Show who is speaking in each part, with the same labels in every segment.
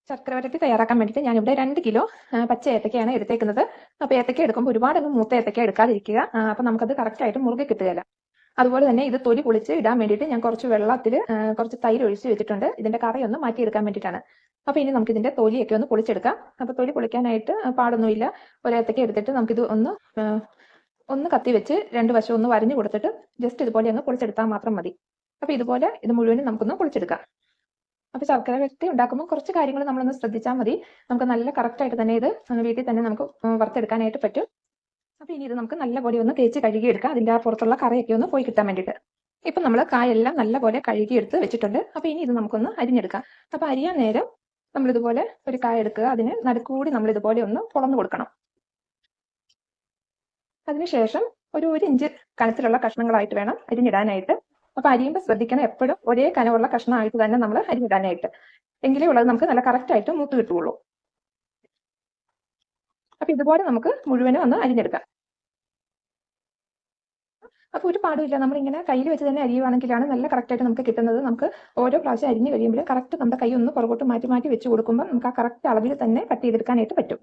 Speaker 1: ശർക്കര വരട്ടി തയ്യാറാക്കാൻ വേണ്ടിയിട്ട് ഞാനിവിടെ 2 കിലോ പച്ച ഏത്തക്കയാണ് എടുത്തേക്കുന്നത്. അപ്പോൾ ഏത്തക്ക എടുക്കുമ്പോൾ ഒരുപാടൊന്നും മൂത്ത ഏത്തക്ക എടുക്കാതിരിക്കുക. അപ്പോൾ നമുക്കത് കറക്റ്റായിട്ട് മുറുകെ കിട്ടുകയില്ല. അതുപോലെ തന്നെ ഇത് തൊലി പൊളിച്ച് ഇടാൻ വേണ്ടിയിട്ട് ഞാൻ കുറച്ച് വെള്ളത്തിൽ കുറച്ച് തൈര് ഒഴിച്ച് വെച്ചിട്ടുണ്ട്. ഇതിന്റെ കറയൊന്ന് മാറ്റിയെടുക്കാൻ വേണ്ടിയിട്ടാണ്. അപ്പോൾ ഇനി നമുക്ക് ഇതിന്റെ തൊലിയൊക്കെ ഒന്ന് പൊളിച്ചെടുക്കാം. അപ്പോൾ തൊലി പൊളിക്കാനായിട്ട് പാടൊന്നുമില്ല. ഒരു ഏത്തക്ക എടുത്തിട്ട് നമുക്കിത് ഒന്ന് കത്തി വെച്ച് 2 വശം ഒന്ന് വരഞ്ഞു കൊടുത്തിട്ട് ജസ്റ്റ് ഇതുപോലെ ഒന്ന് പൊളിച്ചെടുത്താൽ മാത്രം മതി. അപ്പോൾ ഇതുപോലെ ഇത് മുഴുവനും നമുക്കൊന്ന് പൊളിച്ചെടുക്കാം. അപ്പോൾ ശർക്കര വരട്ടി ഉണ്ടാക്കുമ്പോൾ കുറച്ച് കാര്യങ്ങൾ നമ്മളൊന്ന് ശ്രദ്ധിച്ചാൽ മതി. നമുക്ക് നല്ല കറക്റ്റായിട്ട് തന്നെ ഇത് വീട്ടിൽ തന്നെ നമുക്ക് വറുത്തെടുക്കാനായിട്ട് പറ്റും. അപ്പോൾ ഇനി ഇത് നമുക്ക് നല്ലപോലെ ഒന്ന് തേച്ച് കഴുകിയെടുക്കാം. അതിൻ്റെ ആ പുറത്തുള്ള കറയൊക്കെ ഒന്ന് പോയി കിട്ടാൻ വേണ്ടിയിട്ട്. ഇപ്പം നമ്മൾ കായെല്ലാം നല്ലപോലെ കഴുകിയെടുത്ത് വെച്ചിട്ടുണ്ട്. അപ്പോൾ ഇനി ഇത് നമുക്കൊന്ന് അരിഞ്ഞെടുക്കാം. അപ്പോൾ അരിയാൻ നേരം നമ്മളിതുപോലെ ഒരു കായ എടുക്കുക. അതിന് നടുക്കൂടി നമ്മളിതുപോലെ ഒന്ന് പൊളന്നു കൊടുക്കണം. അതിനുശേഷം ഒരു 1 ഇഞ്ച് കനത്തിലുള്ള കഷ്ണങ്ങളായിട്ട് വേണം അരിഞ്ഞിടാനായിട്ട്. അപ്പോൾ അരിയുമ്പോൾ ശ്രദ്ധിക്കണം, എപ്പോഴും ഒരേ കനമുള്ള കഷ്ണമായിട്ട് തന്നെ നമ്മൾ അരിഞ്ഞിടാനായിട്ട്. എങ്കിലേ ഉള്ളത് നമുക്ക് നല്ല കറക്റ്റായിട്ട് മൂത്ത് കിട്ടുകയുള്ളൂ. അപ്പോൾ ഇതുപോലെ നമുക്ക് മുഴുവനും ഒന്ന് അരിഞ്ഞെടുക്കാം. അപ്പോൾ ഒരു പാടുമില്ല, നമ്മളിങ്ങനെ കയ്യിൽ വെച്ച് തന്നെ അരിയുവാണെങ്കിലാണ് നല്ല കറക്റ്റായിട്ട് നമുക്ക് കിട്ടുന്നത്. നമുക്ക് ഓരോ പ്രാവശ്യം അരിഞ്ഞ് കഴിയുമ്പോൾ കറക്റ്റ് നമ്മുടെ കൈ ഒന്ന് പുറകോട്ട് മാറ്റി മാറ്റി വെച്ച് കൊടുക്കുമ്പോൾ നമുക്ക് ആ കറക്റ്റ് അളവിൽ തന്നെ കട്ട് ചെയ്തെടുക്കാനായിട്ട് പറ്റും.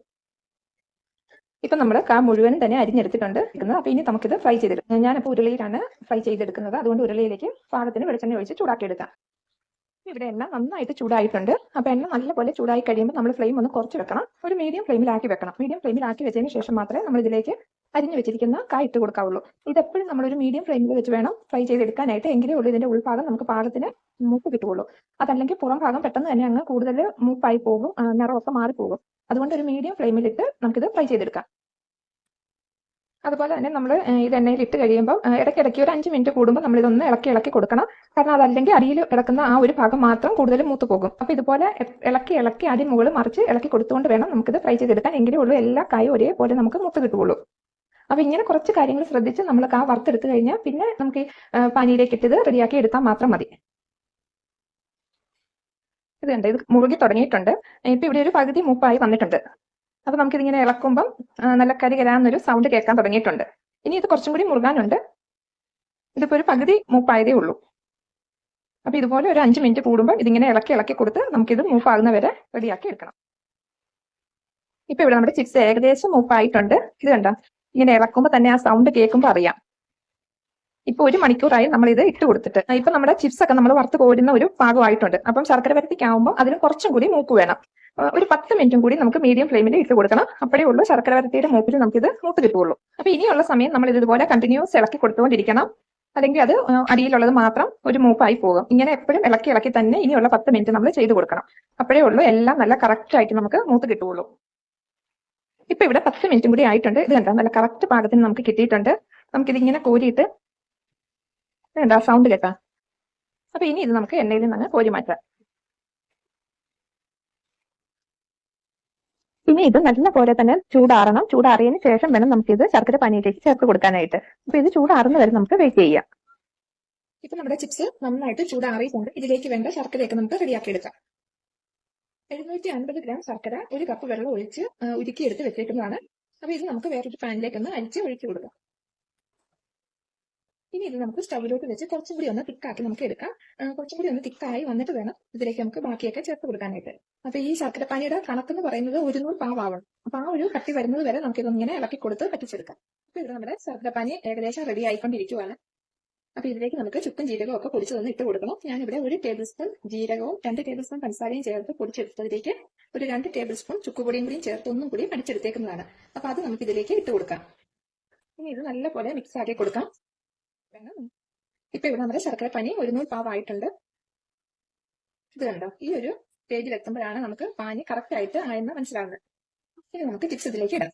Speaker 1: ഇപ്പം നമ്മൾ കാ മുഴുവനും തന്നെ അരിഞ്ഞെടുത്തിട്ടുണ്ട്. അപ്പോൾ ഇനി നമുക്കിത് ഫ്രൈ ചെയ്തെടുക്കാം. ഞാനിപ്പോൾ ഉരുളിയിലാണ് ഫ്രൈ ചെയ്തെടുക്കുന്നത്. അതുകൊണ്ട് ഉരുളിയിലേക്ക് പാകത്തിന് വെളിച്ചെണ്ണ ഒഴിച്ച് ചൂടാക്കിയെടുക്കാം. ഇവിടെ എണ്ണ നന്നായിട്ട് ചൂടായിട്ടുണ്ട്. അപ്പോൾ എണ്ണ നല്ലപോലെ ചൂടായി കഴിയുമ്പോൾ നമ്മൾ ഫ്ലെയിം ഒന്ന് കുറച്ച് വെക്കണം. ഒരു മീഡിയം ഫ്ലെയിമിലാക്കി വെക്കണം. മീഡിയം ഫ്ലെയിമിലാക്കി വെച്ചതിന് ശേഷം മാത്രമേ നമ്മൾ ഇതിലേക്ക് അരിഞ്ഞു വെച്ചിരിക്കുന്ന കായ ഇട്ട് കൊടുക്കാവുള്ളൂ. ഇതെപ്പോഴും നമ്മളൊരു മീഡിയം ഫ്ലെയിമിൽ വെച്ച് വേണം ഫ്രൈ ചെയ്തെടുക്കാനായിട്ട്. എങ്കിലേ ഉള്ളൂ ഇതിന്റെ ഉൾഭാഗം നമുക്ക് പാകത്തിന് മൂപ്പ് കിട്ടുകയുള്ളൂ. അതല്ലെങ്കിൽ പുറം ഭാഗം പെട്ടെന്ന് തന്നെ അങ്ങ് കൂടുതൽ മൂപ്പായി പോകും, നിറമൊക്കെ മാറിപ്പോകും. അതുകൊണ്ട് ഒരു മീഡിയം ഫ്ലെയിമിലിട്ട് നമുക്കിത് ഫ്രൈ ചെയ്തെടുക്കാം. അതുപോലെ തന്നെ നമ്മൾ ഇത് എണ്ണയിൽ ഇട്ട് കഴിയുമ്പോൾ ഇടയ്ക്കിടയ്ക്ക് ഒരു 5 മിനിറ്റ് കൂടുമ്പോൾ നമ്മൾ ഇതൊന്ന് ഇളക്കി കൊടുക്കണം. കാരണം അതല്ലെങ്കിൽ അടിയിൽ കിടക്കുന്ന ആ ഒരു ഭാഗം മാത്രം കൂടുതൽ മൂത്ത് പോകും. അപ്പോൾ ഇതുപോലെ ഇളക്കി അടി മുകളിൽ മറിച്ച് ഇളക്കി കൊടുത്തുകൊണ്ട് വേണം നമുക്കിത് ഫ്രൈ ചെയ്തെടുക്കാൻ. എങ്കിലേ ഉള്ളൂ എല്ലാ കായും ഒരേപോലെ നമുക്ക് മൂത്ത് കിട്ടുകയുള്ളൂ. അപ്പോൾ ഇങ്ങനെ കുറച്ച് കാര്യങ്ങൾ ശ്രദ്ധിച്ച് നമ്മൾ കാ വറുത്തെടുത്ത് കഴിഞ്ഞാൽ പിന്നെ നമുക്ക് ഈ പാനിയിലേക്ക് ഇട്ടത് റെഡിയാക്കി എടുത്താൽ മാത്രം മതി. ഇത് കണ്ട് ഇത് മുറുകി തുടങ്ങിയിട്ടുണ്ട്. ഇപ്പം ഇവിടെ ഒരു പകുതി മൂപ്പായി വന്നിട്ടുണ്ട്. അപ്പോൾ നമുക്കിതിങ്ങനെ ഇളക്കുമ്പം നല്ല കരികരാന്നൊരു സൗണ്ട് കേൾക്കാൻ തുടങ്ങിയിട്ടുണ്ട്. ഇനി ഇത് കുറച്ചും കൂടി മുറുകാനുണ്ട്. ഇതിപ്പോൾ ഒരു പകുതി മൂപ്പായതേ ഉള്ളൂ. അപ്പോൾ ഇതുപോലെ ഒരു 5 മിനിറ്റ് കൂടുമ്പോൾ ഇതിങ്ങനെ ഇളക്കി കൊടുത്ത് നമുക്കിത് മൂപ്പാകുന്ന വരെ റെഡിയാക്കി എടുക്കണം. ഇപ്പം ഇവിടെ നമ്മുടെ ചിപ്സ് ഏകദേശം മൂപ്പായിട്ടുണ്ട്. ഇത് കണ്ടോ, ഇങ്ങനെ ഇളക്കുമ്പോൾ തന്നെ ആ സൗണ്ട് കേൾക്കുമ്പോൾ അറിയാം. ഇപ്പൊ 1 മണിക്കൂറായി നമ്മൾ ഇത് ഇട്ട് കൊടുത്തിട്ട്. ഇപ്പൊ നമ്മുടെ ചിപ്സ് ഒക്കെ നമ്മൾ വറുത്ത് കോരുന്ന ഒരു പാകമായിട്ടുണ്ട്. അപ്പം ശർക്കര വരട്ടിക്കാവുമ്പോൾ അതിന് കുറച്ചും കൂടി മൂപ്പ് വേണം. ഒരു 10 മിനിറ്റും കൂടി നമുക്ക് മീഡിയം ഫ്ലെയിമിൽ ഇട്ട് കൊടുക്കണം. അപ്പോഴേ ഉള്ളൂ ശർക്കര വരട്ടിയുടെ മൂപ്പിൽ നമുക്കിത് മൂത്ത് കിട്ടുകയുള്ളൂ. അപ്പൊ ഇനിയുള്ള സമയം നമ്മൾ ഇതുപോലെ കണ്ടിന്യൂസ് ഇളക്കി കൊടുത്തുകൊണ്ടിരിക്കണം. അല്ലെങ്കിൽ അത് അടിയിലുള്ളത് മാത്രം ഒരു മൂപ്പായി പോകും. ഇങ്ങനെ എപ്പോഴും ഇളക്കി തന്നെ ഇനിയുള്ള 10 മിനിറ്റ് നമ്മൾ ചെയ്ത് കൊടുക്കണം. അപ്പോഴേ ഉള്ളൂ എല്ലാം നല്ല കറക്റ്റ് ആയിട്ട് നമുക്ക് മൂത്ത് കിട്ടുകയുള്ളൂ. ഇപ്പൊ ഇവിടെ 10 മിനിറ്റും കൂടി ആയിട്ടുണ്ട്. ഇത് കണ്ടോ, നല്ല കറക്റ്റ് പാകത്തിന് നമുക്ക് കിട്ടിയിട്ടുണ്ട്. നമുക്കിതിങ്ങനെ കോരിയിട്ട് വേണ്ട സൗണ്ട് കേൾക്കാം. അപ്പൊ ഇനി ഇത് നമുക്ക് എണ്ണയിൽ നിന്ന് കോരി മാറ്റാം. ഇനി ഇത് നല്ല പോലെ തന്നെ ചൂടാറണം. ചൂടാറിയതിന് ശേഷം വേണം നമുക്കിത് ശർക്കര പാനിയിലേക്ക് ചേർത്ത് കൊടുക്കാനായിട്ട്. അപ്പൊ ഇത് ചൂടാറുന്ന വരെ നമുക്ക് വെയിറ്റ് ചെയ്യാം. ഇപ്പൊ നമ്മുടെ ചിപ്സ് നന്നായിട്ട് ചൂടാറിയിട്ടുണ്ട്. ഇതിലേക്ക് വേണ്ട ശർക്കരയൊക്കെ നമുക്ക് റെഡിയാക്കി എടുക്കാം. 750 ഗ്രാം ശർക്കര 1 കപ്പ് വെള്ളം ഒഴിച്ച് ഉരുക്കിയെടുത്ത് വെച്ചേക്കുന്നതാണ്. അപ്പൊ ഇത് നമുക്ക് വേറൊരു പാനിലേക്ക് ഒന്ന് അരിച്ച് ഒഴിച്ചു കൊടുക്കാം. ഇനി ഇത് നമുക്ക് സ്റ്റൗവിലോട്ട് വെച്ച് കുറച്ചും കൂടി ഒന്ന് തിക്കാക്കി നമുക്ക് എടുക്കാം. കുറച്ചും കൂടി ഒന്ന് തിക്കായി വന്നിട്ട് വേണം ഇതിലേക്ക് നമുക്ക് ബാക്കിയൊക്കെ ചേർത്ത് കൊടുക്കാനായിട്ട്. അപ്പൊ ഈ ശർക്കരപ്പാനിയുടെ കണക്കെന്ന് പറയുന്നത് 100 പാവാവണം. അപ്പൊ ആ ഒരു കട്ടി വരുന്നത് വരെ നമുക്ക് ഇതൊന്നിങ്ങനെ ഇളക്കി കൊടുത്ത് പറ്റിച്ചെടുക്കാം. അപ്പൊ ഇവിടെ നമ്മുടെ ശർക്കരപ്പാനി ഏകദേശം റെഡി ആയിക്കൊണ്ടിരിക്കുവാണ്. അപ്പൊ ഇതിലേക്ക് നമുക്ക് ചുക്കും ജീരകവും ഒക്കെ പൊടിച്ചതൊന്ന് ഇട്ട് കൊടുക്കണം. ഞാനിവിടെ 1 ടേബിൾ സ്പൂൺ ജീരകവും 2 ടേബിൾ സ്പൂൺ പഞ്ചസാരയും ചേർത്ത് പൊടിച്ചെടുത്തതിലേക്ക് ഒരു 2 ടേബിൾ സ്പൂൺ ചുക്കുപൊടിയും കൂടിയും ചേർത്ത് ഒന്നും കൂടി അടിച്ചെടുത്തേക്കുന്നതാണ്. അപ്പൊ അത് നമുക്ക് ഇതിലേക്ക് ഇട്ട് കൊടുക്കാം. ഇനി ഇത് നല്ലപോലെ മിക്സ് ആക്കി കൊടുക്കാം. ഇപ്പൊ ഇവിടെ നമ്മുടെ ശർക്കരപ്പാനി 100 പാവായിട്ടുണ്ട്. ഇത് കണ്ടോ, ഈ ഒരു സ്റ്റേജിൽ എത്തുമ്പോഴാണ് നമുക്ക് പാനി കറക്റ്റ് ആയിട്ട് ആയെന്ന് മനസ്സിലാവുന്നത്. ഇനി നമുക്ക് ചിപ്സ് ഇതിലേക്ക് ഇടാം.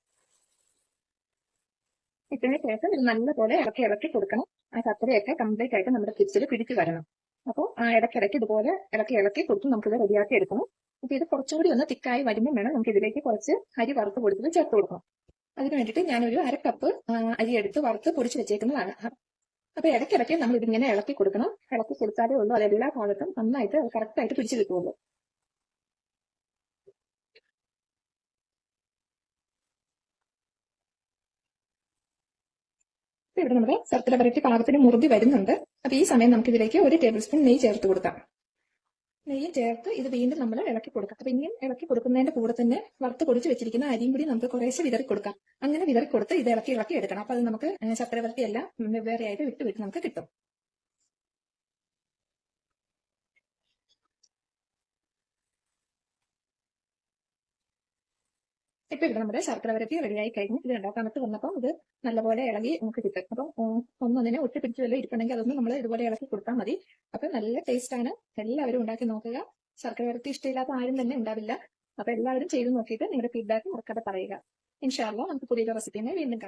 Speaker 1: ഇട്ടതിന് ശേഷം ഇത് നല്ലപോലെ ഇളക്കി കൊടുക്കണം. ആ ശർക്കരയൊക്കെ കംപ്ലീറ്റ് ആയിട്ട് നമ്മുടെ ചിപ്സിൽ പിടിച്ചു വരണം. അപ്പോൾ ആ ഇടയ്ക്കിടയ്ക്ക് ഇതുപോലെ ഇളക്കി കൊടുത്ത് നമുക്കിത് റെഡിയാക്കി എടുക്കണം. അപ്പൊ ഇത് കുറച്ചുകൂടി ഒന്ന് തിക്കായി വരുമ്പോൾ വേണം നമുക്ക് ഇതിലേക്ക് കുറച്ച് അരി വറുത്ത് പൊടിച്ചത് ചേർത്ത് കൊടുക്കണം. അതിന് വേണ്ടിയിട്ട് ഞാനൊരു 1/2 കപ്പ് അരി എടുത്ത് വറുത്ത് പൊടിച്ച് വെച്ചേക്കുന്നതാണ്. അപ്പൊ ഇടയ്ക്കിടയ്ക്ക് നമ്മൾ ഇതിങ്ങനെ ഇളക്കി കൊടുക്കണം. ഇളക്കി കൊടുത്താലേ ഉള്ളൂ അതെല്ലാ ഭാഗത്തും നന്നായിട്ട് കറക്റ്റ് ആയിട്ട് പിടിച്ചു കിട്ടുള്ളൂ. ഇവിടെ നമ്മുടെ ശർക്കര വരട്ടി പാകത്തിന് മുറുതി വരുന്നുണ്ട്. അപ്പൊ ഈ സമയം നമുക്ക് ഇതിലേക്ക് 1 ടേബിൾ സ്പൂൺ നെയ്യ് ചേർത്ത് കൊടുക്കാം. നെയ്യും ചേർത്ത് ഇത് വീണ്ടും നമ്മൾ ഇളക്കി കൊടുക്കാം. അപ്പൊ ഇനിയും ഇളക്കി കൊടുക്കുന്നതിന്റെ കൂടെ തന്നെ വറുത്ത് പൊടിച്ച് വെച്ചിരിക്കുന്ന അരിയും കൂടി നമുക്ക് കുറേശ്ശെ വിതറി കൊടുക്കാം. അങ്ങനെ വിതറി കൊടുത്ത് ഇത് ഇളക്കി ഇളക്കി എടുക്കണം. അപ്പൊ അത് നമുക്ക് ശർക്കര വരട്ടിയെല്ലാം വെവ്വേറെ ആയിട്ട് വിട്ട് വിട്ട് നമുക്ക് കിട്ടും. ഇപ്പൊ ഇവിടെ നമ്മുടെ ശർക്കര വരട്ടി റെഡിയായി കഴിഞ്ഞ് ഇത് കണ്ടോ തണുത്ത് വന്നപ്പോൾ ഇത് നല്ലപോലെ ഇളകി നമുക്ക് കിട്ടും. അപ്പം ഒന്നതിനെ ഒട്ടിപ്പിടിച്ച് വല്ല ഇരിക്കണമെങ്കിൽ അതൊന്നും നമ്മൾ ഇതുപോലെ ഇളക്കി കൊടുത്താൽ മതി. അപ്പൊ നല്ല ടേസ്റ്റ് ആണ്. എല്ലാവരും ഉണ്ടാക്കി നോക്കുക. ശർക്കര വരട്ടി ഇഷ്ടമില്ലാത്ത ആരും തന്നെ ഉണ്ടാവില്ല. അപ്പൊ എല്ലാവരും ചെയ്ത് നോക്കിയിട്ട് നിങ്ങളുടെ ഫീഡ്ബാക്ക് മറക്കാതെ പറയുക. ഇൻഷാ അല്ലാഹ് നമുക്ക് പുതിയൊരു റെസിപ്പിനെ വീണ്ടും കാണാം.